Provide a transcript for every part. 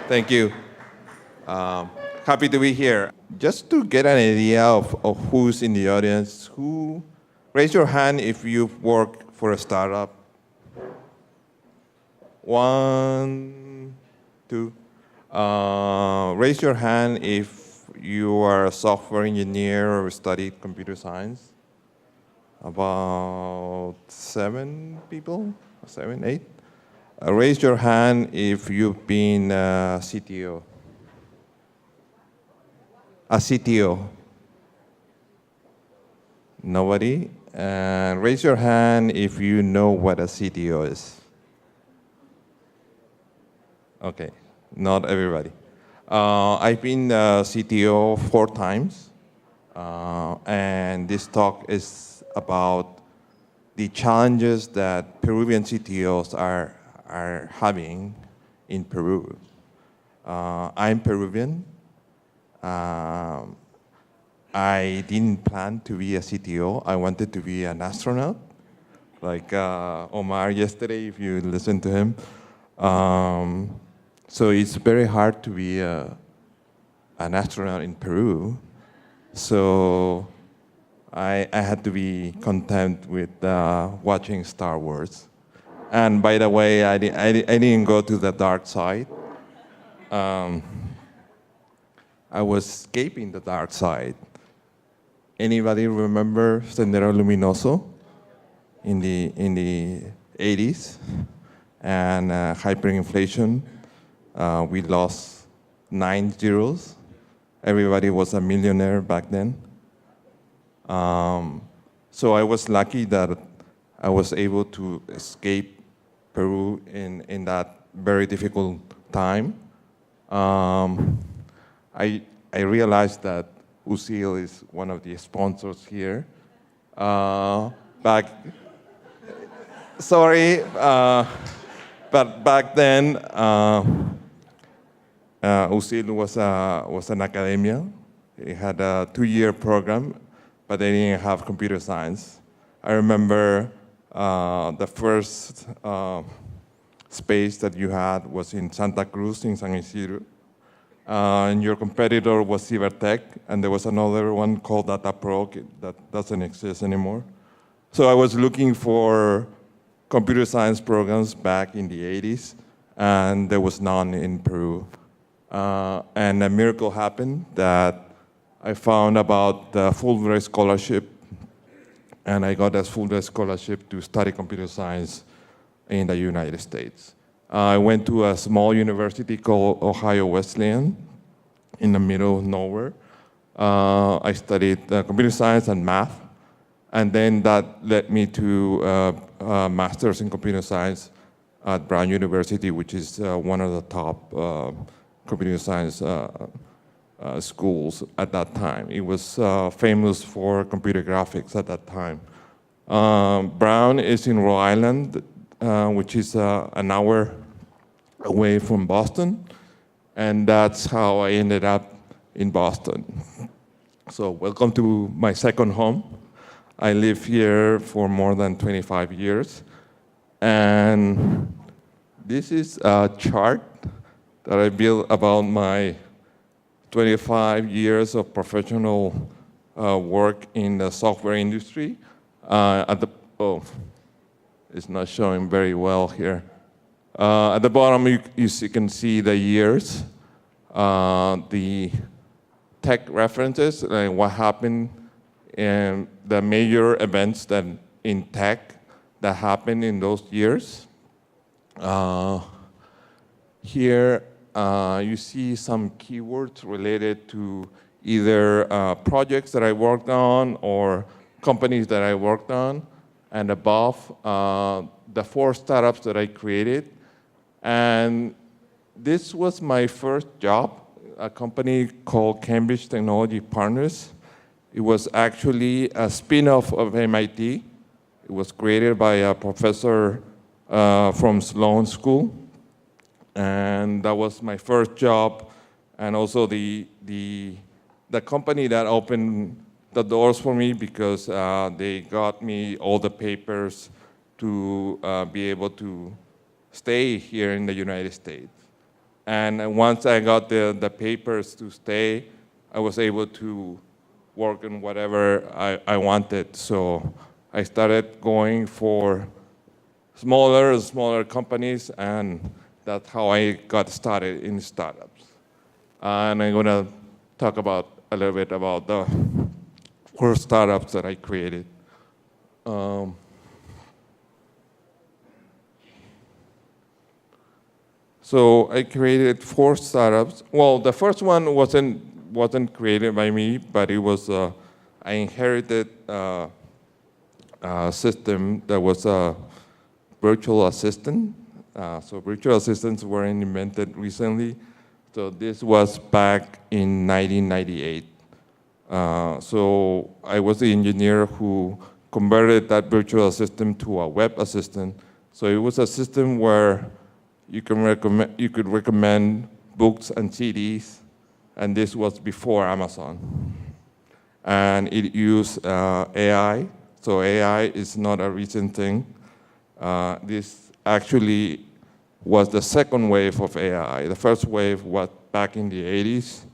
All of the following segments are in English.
Thank you. Um, Happy to be here. Just to get an idea of who's in the audience, raise your hand if you've worked for a startup. One, two. Raise your hand if you are a software engineer or studied computer science. About 7 people, 7, 8. Raise your hand if you've been a CTO. A CTO? Nobody? Raise your hand if you know what a CTO is. Okay, not everybody. I've been a CTO 4 times, and this talk is about the challenges that Peruvian CTOs are having in Peru. I'm Peruvian. I didn't plan to be a CTO. I wanted to be an astronaut, like Omar yesterday, if you listen to him. So it's very hard to be an astronaut in Peru. So I had to be content with watching Star Wars. And by the way, I didn't go to the dark side. I was escaping the dark side. Anybody remember Sendero Luminoso in the 80s? And hyperinflation, we lost 9 zeros. Everybody was a millionaire back then. So I was lucky that I was able to escape Peru in that very difficult time. I realized that UCL is one of the sponsors here. Sorry, but back then, UCL was an academia. It had a 2-year program, but they didn't have computer science. I remember the first space that you had was in Santa Cruz, in San Isidro. And your competitor was Cybertech, and there was another one called DataPro that doesn't exist anymore. So I was looking for computer science programs back in the 80s, and there was none in Peru. And a miracle happened that I found about the Fulbright scholarship, and I got a Fulbright scholarship to study computer science in the United States. I went to a small university called Ohio Wesleyan in the middle of nowhere. I studied computer science and math, and then that led me to a master's in computer science at Brown University, which is one of the top computer science schools at that time. It was famous for computer graphics at that time. Brown is in Rhode Island, which is an hour away from Boston, and that's how I ended up in Boston. So welcome to my second home. I live here for more than 25 years, and this is a chart that I built about my 25 years of professional work in the software industry. It's not showing very well here. At the bottom, you can see the years, the tech references, like what happened, and the major events that in tech that happened in those years. Here, you see some keywords related to either projects that I worked on or companies that I worked on, and above, the 4 startups that I created. And this was my first job, a company called Cambridge Technology Partners. It was actually a spin-off of MIT. It was created by a professor from Sloan School. And that was my first job, and also the company that opened the doors for me, because they got me all the papers to be able to stay here in the United States. And once I got the papers to stay, I was able to work on whatever I wanted. So I started going for smaller and smaller companies, and that's how I got started in startups. And I'm gonna talk about a little bit about the first startups that I created. So I created 4 startups. Well, the first one wasn't created by me, but it was I inherited a system that was a virtual assistant. So virtual assistants were invented recently. So this was back in 1998. So I was the engineer who converted that virtual assistant to a web assistant. So it was a system where you could recommend books and CDs, and this was before Amazon. And it used AI. So AI is not a recent thing. This actually was the second wave of AI. The first wave was back in the 80s,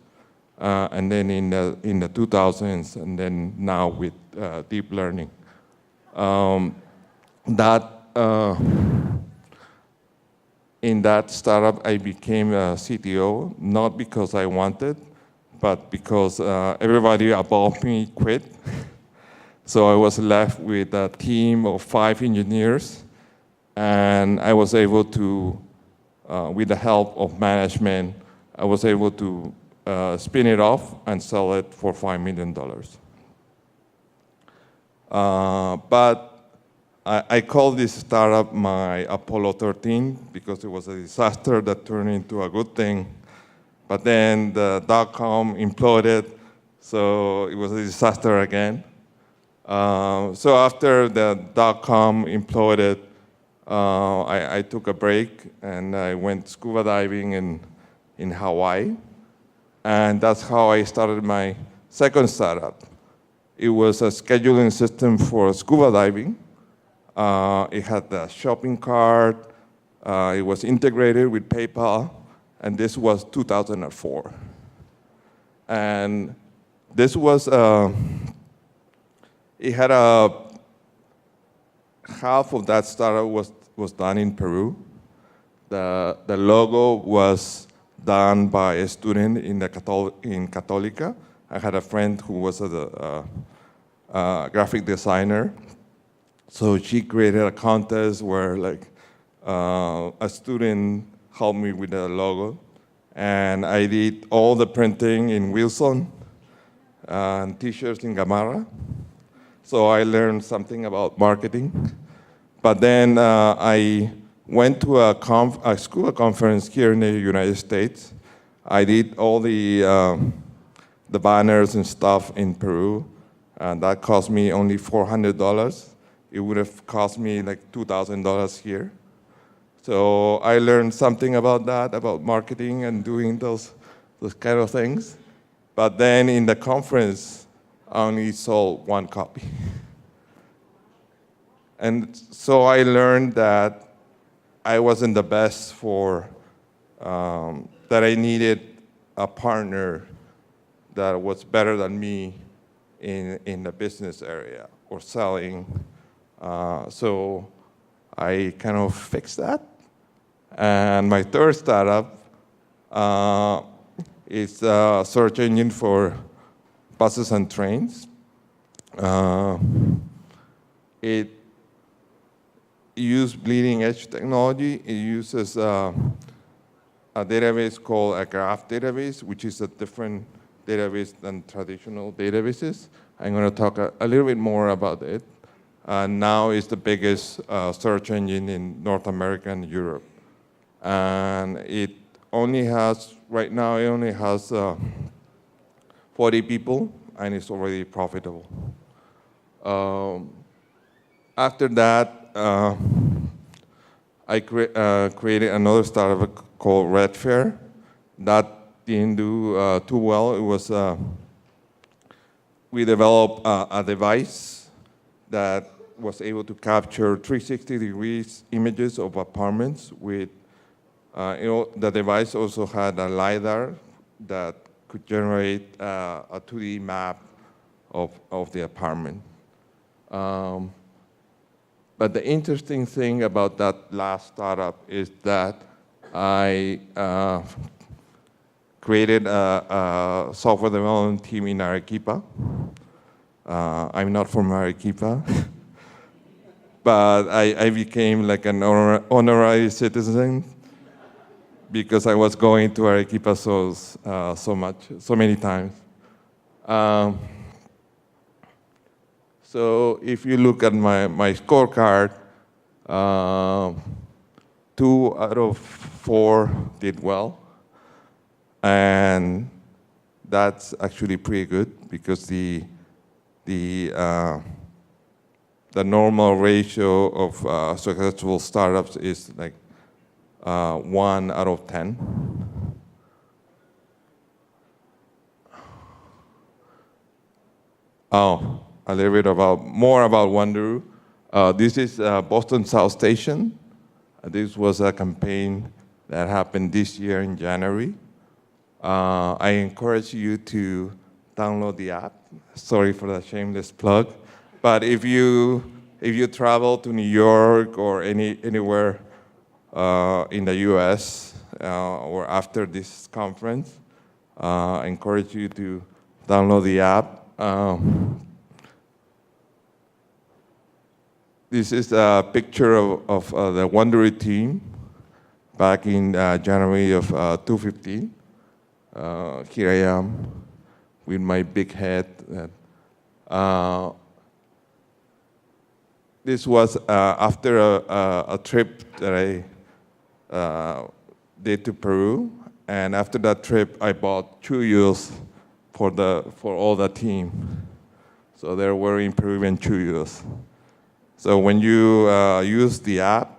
and then in the 2000s, and then now with deep learning. In that startup, I became a CTO, not because I wanted, but because everybody above me quit. So I was left with a team of 5 engineers, and I was able to, with the help of management, I was able to spin it off and sell it for $5 million. But I call this startup my Apollo 13 because it was a disaster that turned into a good thing. But then the dot-com imploded, so it was a disaster again. So after the dot-com imploded, I took a break and I went scuba diving in Hawaii. And that's how I started my second startup. It was a scheduling system for scuba diving. It had a shopping cart. It was integrated with PayPal, and this was 2004. And this was, it had half of that startup was done in Peru. The logo was done by a student in Católica. I had a friend who was a graphic designer. So she created a contest where a student helped me with the logo. And I did all the printing in Wilson and t-shirts in Gamarra. So I learned something about marketing. But then I went to a school conference here in the United States. I did all the banners and stuff in Peru, and that cost me only $400. It would have cost me like $2,000 here. So I learned something about that, about marketing and doing those kind of things. But then in the conference, I only sold 1 copy. And so I learned that I wasn't the best that I needed a partner that was better than me in the business area or selling. So I kind of fixed that. And my third startup is a search engine for buses and trains. It used bleeding edge technology. It uses a database called a graph database, which is a different database than traditional databases. I'm going to talk a little bit more about it. Now it's the biggest search engine in North America and Europe. And it only has, right now, it only has 40 people, and it's already profitable. After that, I created another startup called Redfair. That didn't do too well. It was, we developed a device that was able to capture 360 degrees images of apartments with The device also had a LiDAR that could generate a 2D map of the apartment. But the interesting thing about that last startup is that I created a software development team in Arequipa. I'm not from Arequipa, but I became like an honorary citizen because I was going to Arequipa so many times. So if you look at my scorecard, 2 out of 4 did well. And that's actually pretty good because the normal ratio of successful startups is like 1 out of 10. Oh, a little bit more about Wanderu. This is Boston South Station. This was a campaign that happened this year in January. I encourage you to download the app. Sorry for the shameless plug, but if you travel to New York or anywhere in the U.S. Or after this conference, I encourage you to download the app. This is a picture of the Wanderu team back in January of 2015. Here I am with my big head. This was after a trip that I did to Peru, and after that trip, I bought CTOs for all the team. So they're wearing Peruvian CTOs. So when you use the app,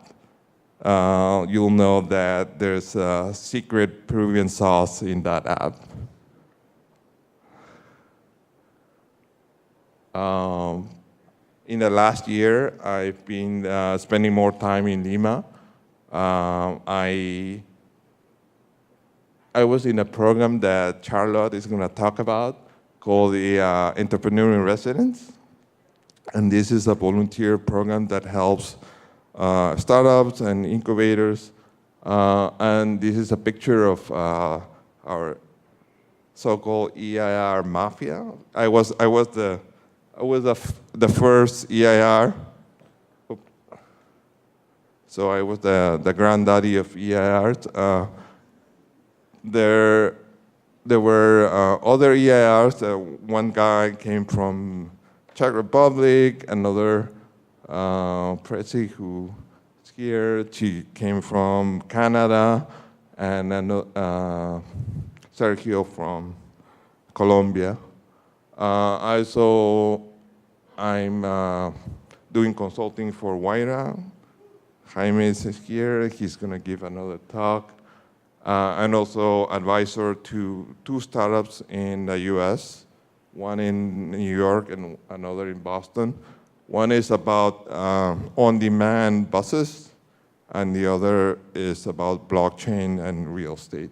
you'll know that there's a secret Peruvian sauce in that app. In the last year, I've been spending more time in Lima. I was in a program that Charlotte is going to talk about called the Entrepreneur in Residence. And this is a volunteer program that helps startups and incubators. And this is a picture of our so-called EIR mafia. I was the first EIR. So I was the granddaddy of EIRs. There were other EIRs. One guy came from Czech Republic, another Prezi who is here, she came from Canada, and Sergio from Colombia. I'm doing consulting for Huayra. Jaime is here, he's gonna give another talk. And also advisor to 2 startups in the US, one in New York and another in Boston. One is about on-demand buses, and the other is about blockchain and real estate.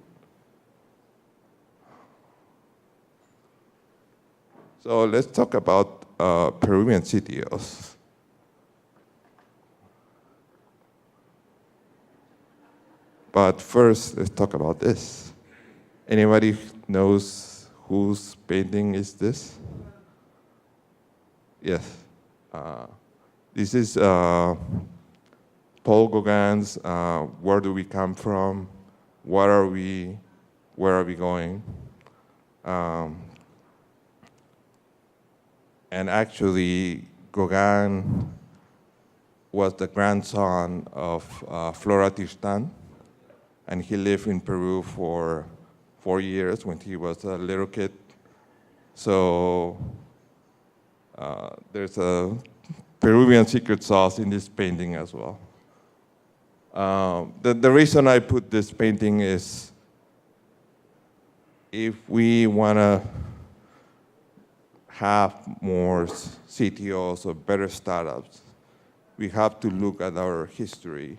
So let's talk about Peruvian CTOs. But first, let's talk about this. Anybody knows whose painting is this? Yes. This is Paul Gauguin's Where Do We Come From? What are we? Where are we going? And actually, Gauguin was the grandson of Flora Tristan, and he lived in Peru for 4 years when he was a little kid. So there's a Peruvian secret sauce in this painting as well. The reason I put this painting is if we want to have more CTOs or better startups, we have to look at our history.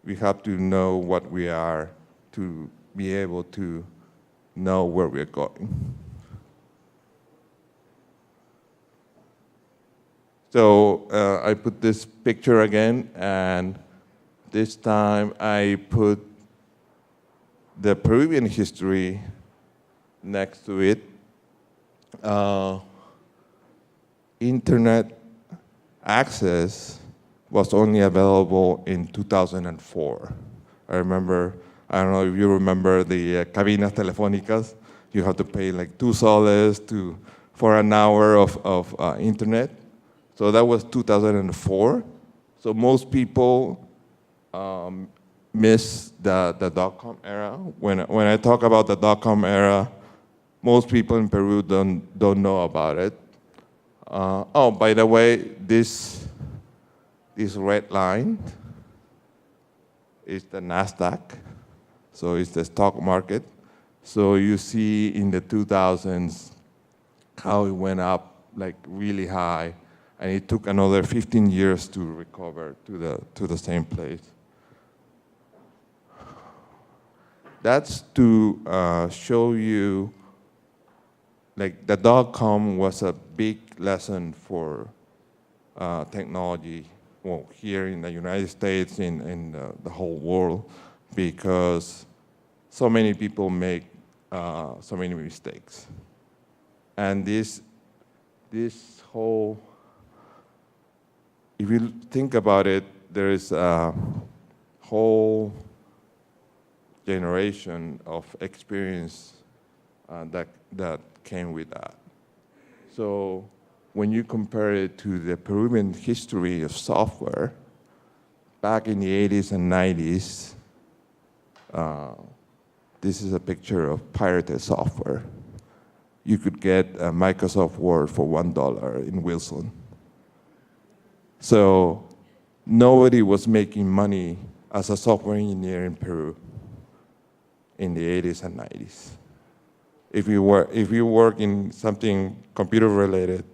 we have to know what we are to be able to know where we're going. So I put this picture again, and this time I put the Peruvian history next to it. Internet access was only available in 2004. I remember, I don't know if you remember the cabinas telefónicas. You have to pay like 2 soles for an hour of internet. So that was 2004. So most people miss the dot-com era. When I talk about the dot-com era, most people in Peru don't know about it. Oh, by the way, this red line is the NASDAQ, so it's the stock market. So you see in the 2000s how it went up like really high, and it took another 15 years to recover to the same place. That's to show you, like, the dot-com was a big lesson for technology, well, here in the United States, in the whole world, because so many people make so many mistakes. And this whole, if you think about it, there is a whole generation of experience that came with that. So when you compare it to the Peruvian history of software, back in the 80s and 90s, this is a picture of pirated software. You could get a Microsoft Word for $1 in Wilson. So nobody was making money as a software engineer in Peru in the 80s and 90s. If you work in something computer related,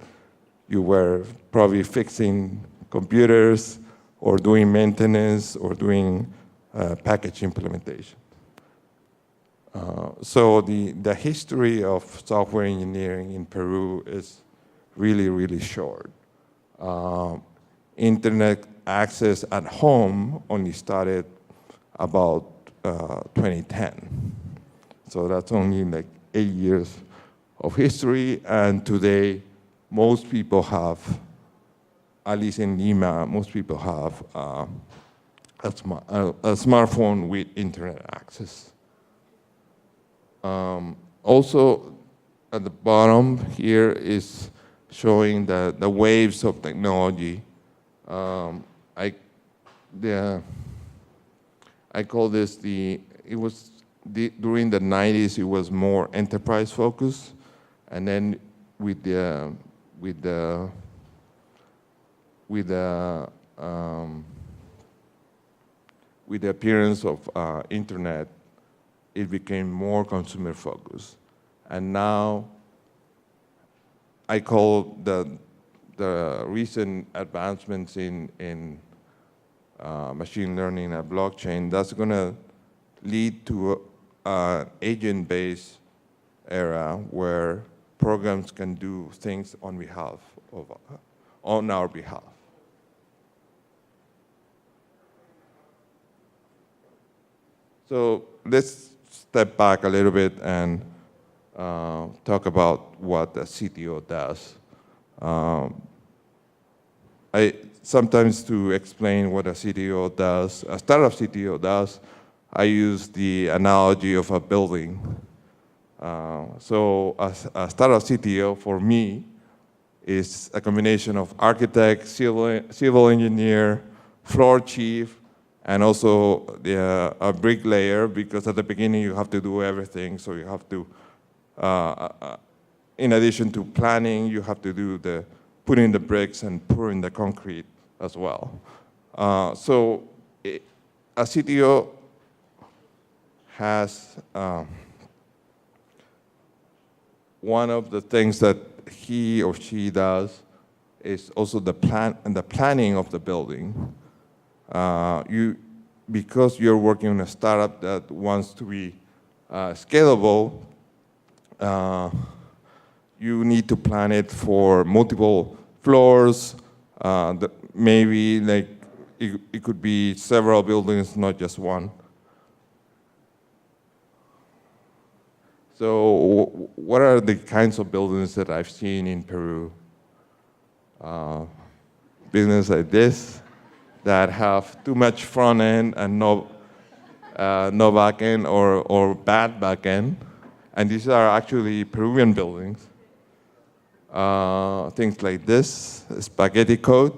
you were probably fixing computers or doing maintenance or doing package implementation. So the history of software engineering in Peru is really, really short. Internet access at home only started about 2010. So that's only like 8 years of history, and today most people have, at least in Lima, most people have a smartphone with internet access. Also, at the bottom here is showing the waves of technology. I call this during the 90s, it was more enterprise focused, and then with the appearance of internet, it became more consumer focused. And now I call the recent advancements in machine learning and blockchain, that's gonna lead to an agent-based era where programs can do things on our behalf. So let's step back a little bit and talk about what a CTO does. Sometimes to explain what a CTO does, a startup CTO does, I use the analogy of a building. So a startup CTO for me is a combination of architect, civil engineer, floor chief, and also a bricklayer, because at the beginning you have to do everything. So you have to, in addition to planning, you have to do putting the bricks and pouring the concrete as well. So a CTO has one of the things that he or she does is also the planning of the building. because you're working on a startup that wants to be scalable, you need to plan it for multiple floors. Maybe like it could be several buildings, not just one. So what are the kinds of buildings that I've seen in Peru? Buildings like this that have too much front end and no back end or bad back end. And these are actually Peruvian buildings. Things like this, spaghetti code.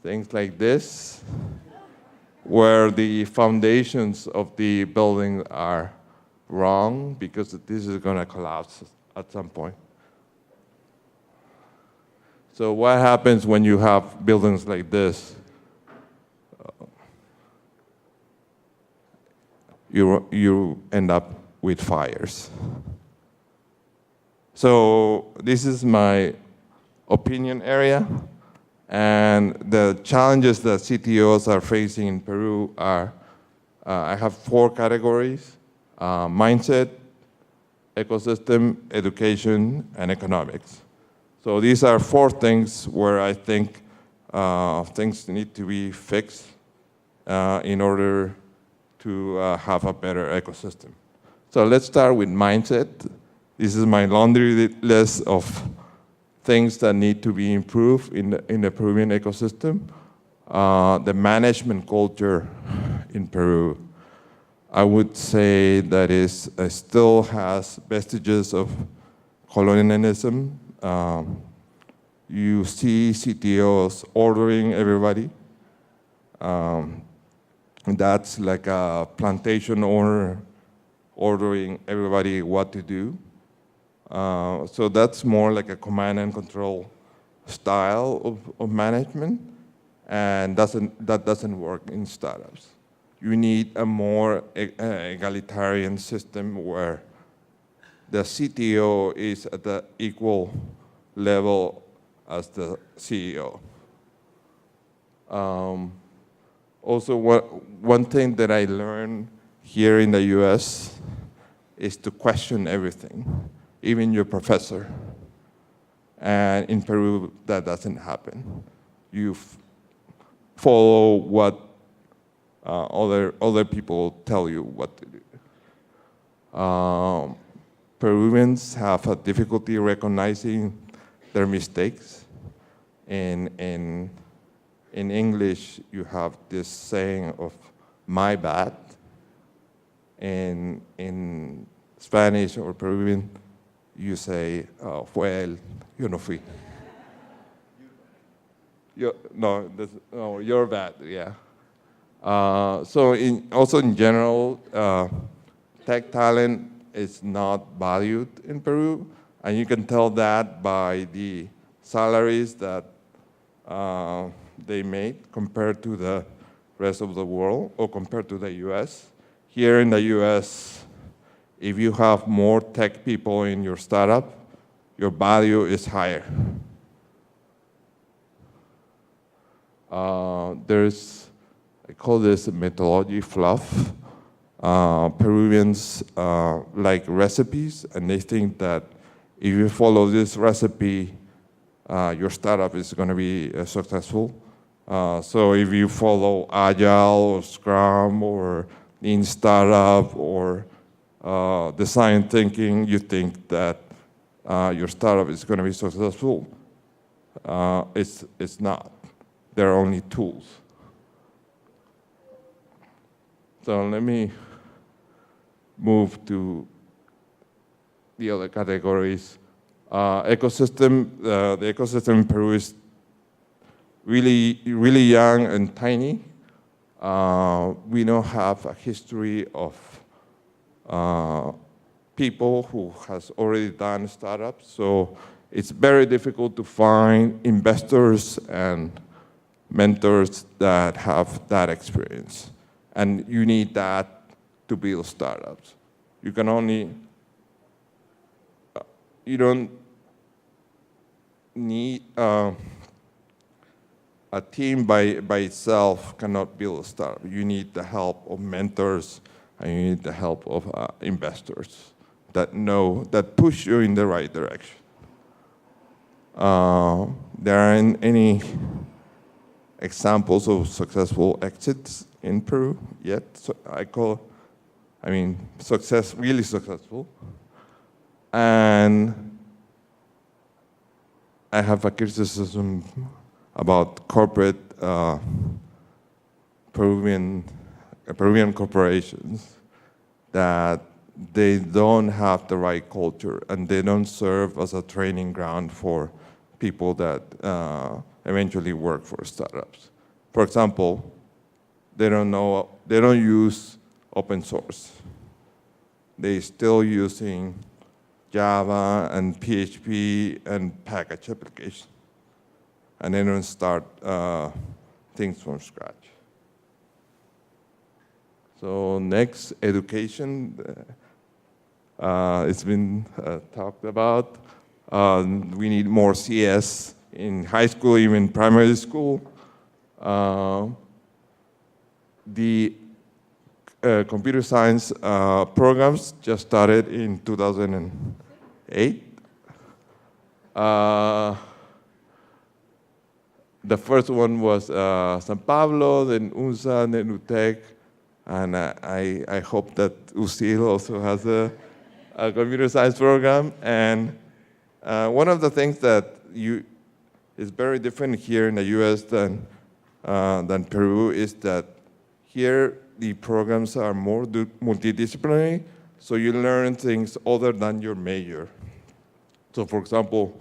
Things like this, where the foundations of the building are wrong because this is going to collapse at some point. So what happens when you have buildings like this? You end up with fires. So this is my opinion area. And the challenges that CTOs are facing in Peru are, I have 4 categories: mindset, ecosystem, education, and economics. So these are 4 things where I think things need to be fixed in order to have a better ecosystem. So let's start with mindset. This is my laundry list of things that need to be improved in the Peruvian ecosystem. The management culture in Peru, I would say that still has vestiges of colonialism. You see CTOs ordering everybody. That's like a plantation owner ordering everybody what to do. So that's more like a command and control style of management, and that doesn't work in startups. You need a more egalitarian system where the CTO is at the equal level as the CEO. Also, one thing that I learned here in the US is to question everything, even your professor. And in Peru, that doesn't happen. You follow what other people tell you what to do. Peruvians have a difficulty recognizing their mistakes. In English, you have this saying of "my bad." In Spanish or Peruvian, you say, fue él, yo no fui. No, you're bad, yeah. So also in general, tech talent is not valued in Peru, and you can tell that by the salaries that they made compared to the rest of the world or compared to the US. Here in the US, if you have more tech people in your startup, your value is higher. I call this methodology fluff. Peruvians like recipes, and they think that if you follow this recipe, your startup is going to be successful. So if you follow Agile or Scrum or Lean Startup or design thinking, you think that your startup is going to be successful. It's not. They're only tools. So let me move to the other categories. Ecosystem. The ecosystem in Peru is really, really young and tiny. We don't have a history of people who has already done startups, so it's very difficult to find investors and mentors that have that experience. And you need that to build startups. You can only, you don't need, a team by itself cannot build a startup. You need the help of mentors, and you need the help of investors that push you in the right direction. There aren't any examples of successful exits in Peru yet. So really successful. And I have a criticism about corporate Peruvian corporations, that they don't have the right culture and they don't serve as a training ground for people that eventually work for startups. For example, they don't use open source. They're still using Java and PHP and package applications. And they don't start things from scratch. So next, education. It's been talked about. We need more CS in high school, even primary school. The computer science programs just started in 2008. The first one was San Pablo, then UNSA, then UTEC, and I hope that UCIL also has a computer science program. And one of the things that is very different here in the US than Peru is that here the programs are more multidisciplinary, so you learn things other than your major. So for example,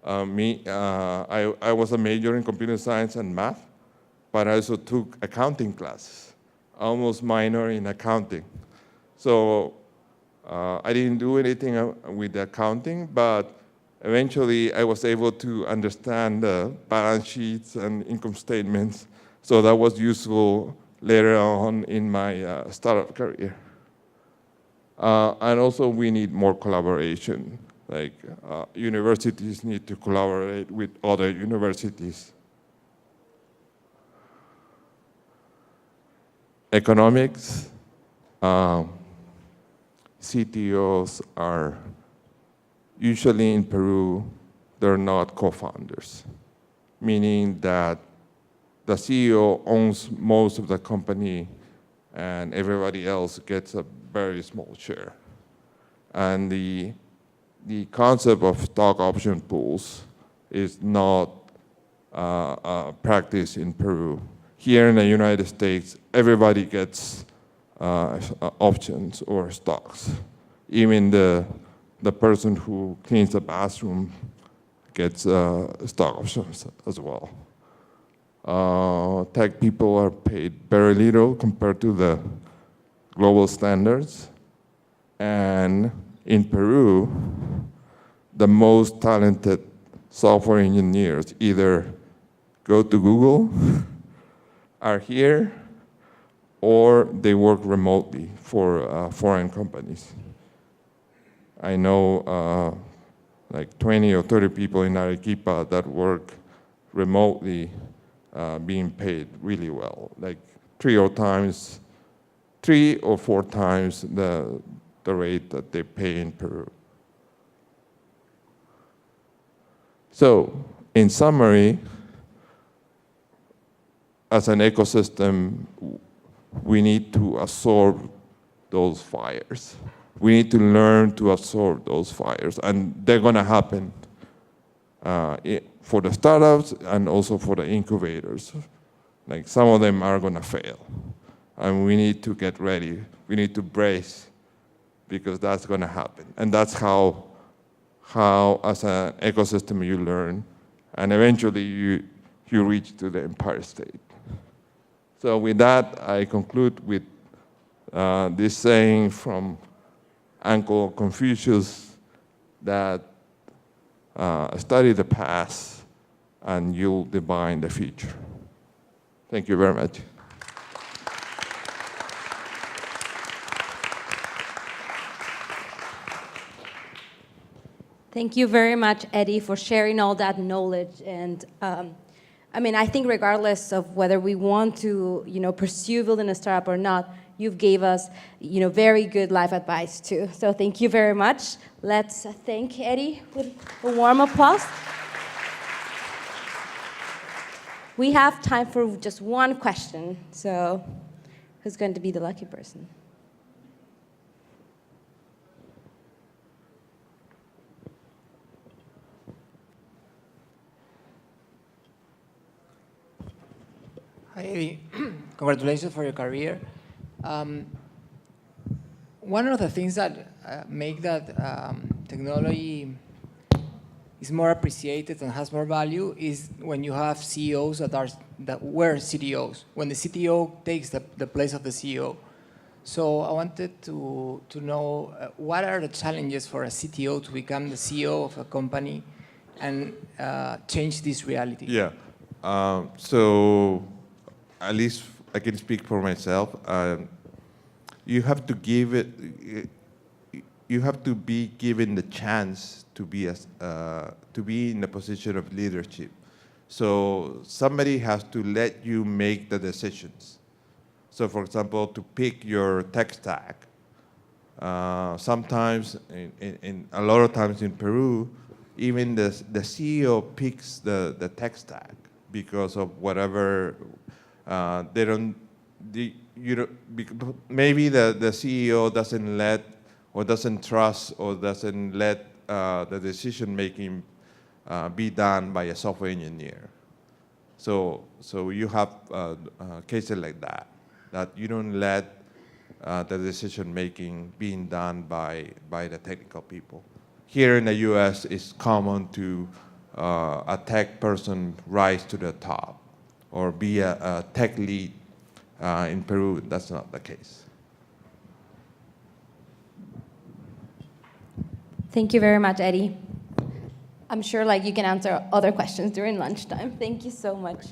I was a major in computer science and math, but I also took accounting classes, almost minor in accounting. So I didn't do anything with the accounting, but eventually I was able to understand the balance sheets and income statements. So that was useful later on in my startup career. And also we need more collaboration. Like universities need to collaborate with other universities. Economics, CTOs are usually in Peru, they're not co-founders, meaning that the CEO owns most of the company and everybody else gets a very small share. And the concept of stock option pools is not practiced in Peru. Here in the United States, everybody gets options or stocks. Even the person who cleans the bathroom gets stock options as well. Tech people are paid very little compared to the global standards. And in Peru, the most talented software engineers either go to Google, are here, or they work remotely for foreign companies. I know like 20 or 30 people in Arequipa that work remotely being paid really well, like 3 or 4 times the rate that they pay in Peru. So, in summary, as an ecosystem, we need to absorb those fires. We need to learn to absorb those fires, and they're gonna happen for the startups and also for the incubators. Like some of them are gonna fail, and we need to get ready. We need to brace, because that's gonna happen. And that's how as an ecosystem you learn, and eventually you reach to the Empire State. So with that, I conclude with this saying from Uncle Confucius that study the past and you'll divine the future. Thank you very much. Thank you very much, Eddy, for sharing all that knowledge. And I mean, I think regardless of whether we want to, pursue building a startup or not, you've gave us, very good life advice too. So thank you very much. Let's thank Eddy with a warm applause. We have time for just one question. So who's going to be the lucky person? Hi, Eddy. Congratulations for your career. One of the things that make that technology is more appreciated and has more value is when you have CEOs that were CTOs, when the CTO takes the place of the CEO. So I wanted to know what are the challenges for a CTO to become the CEO of a company and change this reality? Yeah. So at least I can speak for myself. You have to give it. You have to be given the chance to be in a position of leadership. So somebody has to let you make the decisions. So, for example, to pick your tech stack. Sometimes, in a lot of times in Peru, even the CEO picks the tech stack because of whatever. Maybe the CEO doesn't let or doesn't trust or doesn't let the decision making be done by a software engineer. So you have cases like that you don't let the decision making being done by the technical people. Here in the US, it's common to a tech person rise to the top or be a tech lead. In Peru, that's not the case. Thank you very much, Eddy. I'm sure you can answer other questions during lunchtime. Thank you so much.